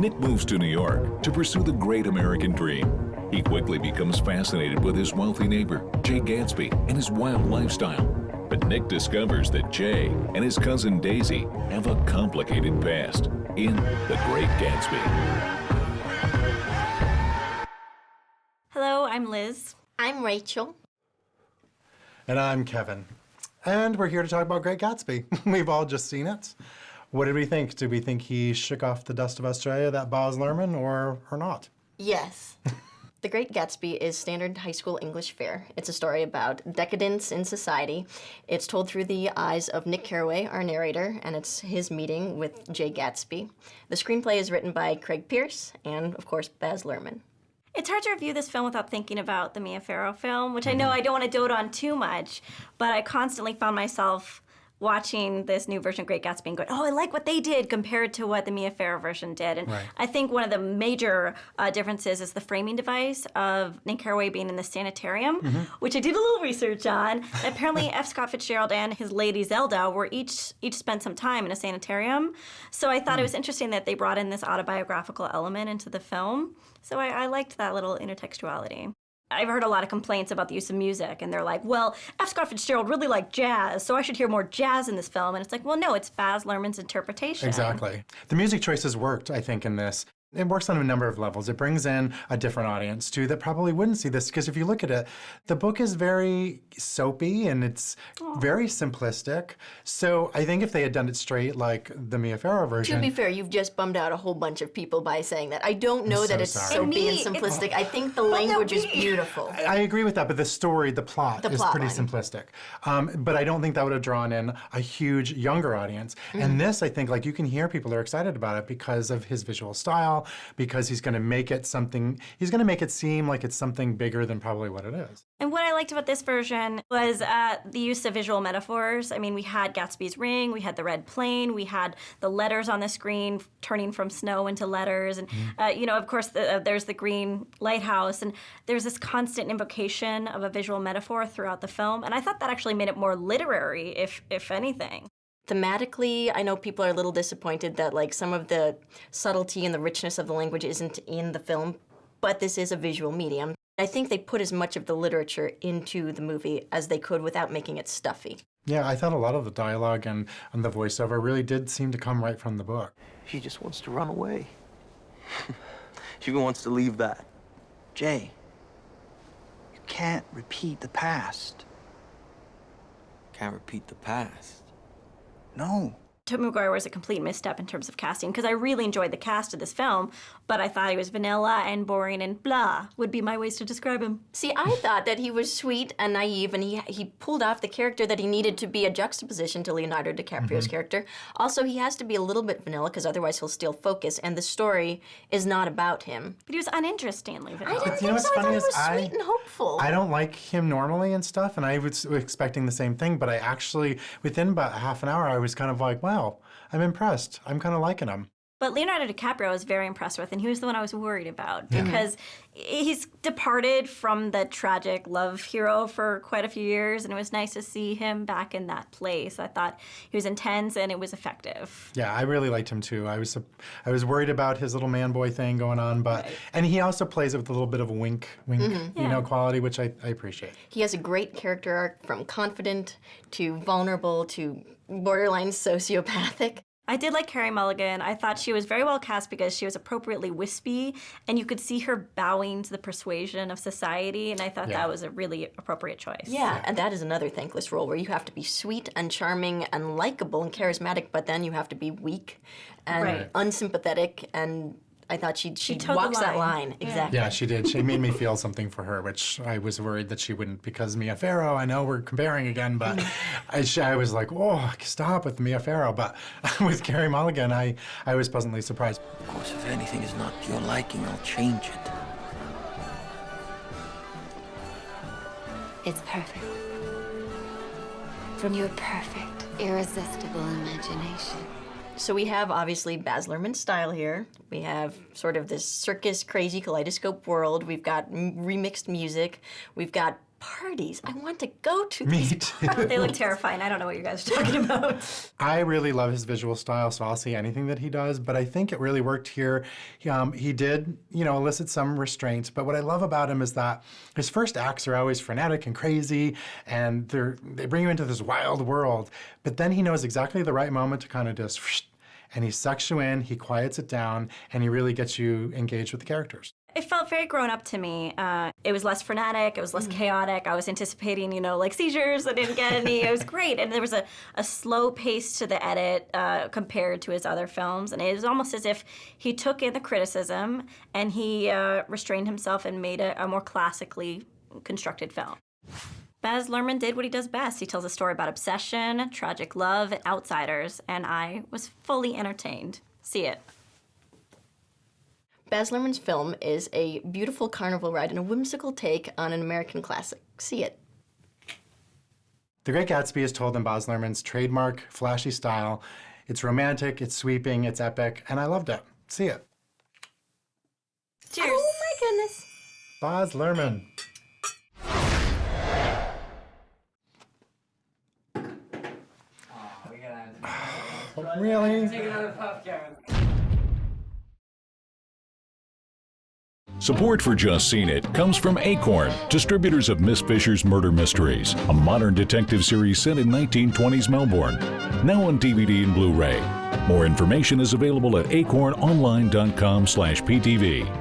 Nick moves to New York to pursue the great American dream. He quickly becomes fascinated with his wealthy neighbor, Jay Gatsby, and his wild lifestyle. But Nick discovers that Jay and his cousin Daisy have a complicated past in The Great Gatsby. Hello, I'm Liz. I'm Rachel. And I'm Kevin. And we're here to talk about Great Gatsby. We've all just seen it. What did we think? Did we think he shook off the dust of Australia, that Baz Luhrmann, or not? Yes. The Great Gatsby is standard high school English fare. It's a story about decadence in society. It's told through the eyes of Nick Carraway, our narrator, and it's his meeting with Jay Gatsby. The screenplay is written by Pearce and, of course, Baz Luhrmann. It's hard to review this film without thinking about the Mia Farrow film, which I know I don't want to dote on too much, but I constantly found myself watching this new version of Great Gatsby and going, oh, I like what they did compared to what the Mia Farrow version did. And I think one of the major differences is the framing device of Nick Carraway being in the sanitarium, which I did a little research on. And apparently F. Scott Fitzgerald and his lady Zelda were each spent some time in a sanitarium. So I thought it was interesting that they brought in this autobiographical element into the film. So I liked that little intertextuality. I've heard a lot of complaints about the use of music, and they're like, well, F. Scott Fitzgerald really liked jazz, so I should hear more jazz in this film. And it's like, well, no, it's Baz Luhrmann's interpretation. Exactly. The music choices worked, I think, in this. It works on a number of levels. It brings in a different audience, too, that probably wouldn't see this, because if you look at it, the book is very soapy, and it's very simplistic. So I think if they had done it straight, like the Mia Farrow version... To be fair, you've just bummed out a whole bunch of people by saying that. I don't know that it's soapy and simplistic. I think the language is beautiful. I agree with that, but the story, the plot is pretty simplistic. But I don't think that would have drawn in a huge younger audience. And this, I think, like, you can hear people are excited about it because of his visual style, because he's going to make it something, he's going to make it seem like it's something bigger than probably what it is. And what I liked about this version was the use of visual metaphors. I mean, we had Gatsby's ring, we had the red plane, we had the letters on the screen turning from snow into letters, and you know, of course, there's the green lighthouse, and there's this constant invocation of a visual metaphor throughout the film, and I thought that actually made it more literary, if anything. Thematically, I know people are a little disappointed that like some of the subtlety and the richness of the language isn't in the film, but this is a visual medium. I think they put as much of the literature into the movie as they could without making it stuffy. Yeah, I thought a lot of the dialogue and the voiceover really did seem to come right from the book. She just wants to run away. She wants to leave that. Jay, you can't repeat the past. Can't repeat the past. No. Tobey Maguire was a complete misstep in terms of casting, because I really enjoyed the cast of this film, but I thought he was vanilla and boring and blah would be my ways to describe him. See, I thought that he was sweet and naive, and he pulled off the character that he needed to be a juxtaposition to Leonardo DiCaprio's character. Also, he has to be a little bit vanilla, because otherwise he'll steal focus, and the story is not about him. But he was uninterestingly vanilla. I didn't think so. I thought he was sweet and hopeful. I don't like him normally and stuff, and I was expecting the same thing, but I actually, within about half an hour, I was kind of like, wow, I'm impressed. I'm kind of liking him. But Leonardo DiCaprio I was very impressed with, and he was the one I was worried about, because he's departed from the tragic love hero for quite a few years, and it was nice to see him back in that place. I thought he was intense, and it was effective. Yeah, I really liked him too. I was worried about his little man-boy thing going on, but and he also plays it with a little bit of a wink, you know, quality, which I appreciate. He has a great character arc, from confident to vulnerable to borderline sociopathic. I did like Carey Mulligan. I thought she was very well cast because she was appropriately wispy, and you could see her bowing to the persuasion of society, and I thought that was a really appropriate choice. Yeah, and that is another thankless role where you have to be sweet and charming and likable and charismatic, but then you have to be weak and unsympathetic, and I thought she walks that line. Exactly. Yeah, she did. She made me feel something for her, which I was worried that she wouldn't, because Mia Farrow, I know we're comparing again, but I was like, oh, stop with Mia Farrow. But with Carey Mulligan, I was pleasantly surprised. Of course, if anything is not to your liking, I'll change it. It's perfect. From your perfect, irresistible imagination. So we have, obviously, Baz Luhrmann's style here. We have sort of this circus, crazy kaleidoscope world. We've got remixed music. We've got parties. I want to go to Me these too. They look terrifying. I don't know what you guys are talking about. I really love his visual style, so I'll see anything that he does, but I think it really worked here. He did, elicit some restraints, but what I love about him is that his first acts are always frenetic and crazy, and they bring you into this wild world, but then he knows exactly the right moment to kind of just, and he sucks you in, he quiets it down, and he really gets you engaged with the characters. It felt very grown up to me. It was less frenetic, it was less chaotic. I was anticipating, like seizures. I didn't get any. It was great. And there was a slow pace to the edit compared to his other films. And it was almost as if he took in the criticism and he restrained himself and made a more classically constructed film. Baz Luhrmann did what he does best. He tells a story about obsession, tragic love, and outsiders. And I was fully entertained. See it. Baz Luhrmann's film is a beautiful carnival ride and a whimsical take on an American classic. See it. The Great Gatsby is told in Baz Luhrmann's trademark, flashy style. It's romantic, it's sweeping, it's epic, and I loved it. See it. Cheers. Oh my goodness. Baz Luhrmann. Really? Support for Just Seen It comes from Acorn, distributors of Miss Fisher's Murder Mysteries, a modern detective series set in 1920s Melbourne. Now on DVD and Blu-ray. More information is available at acornonline.com/PTV.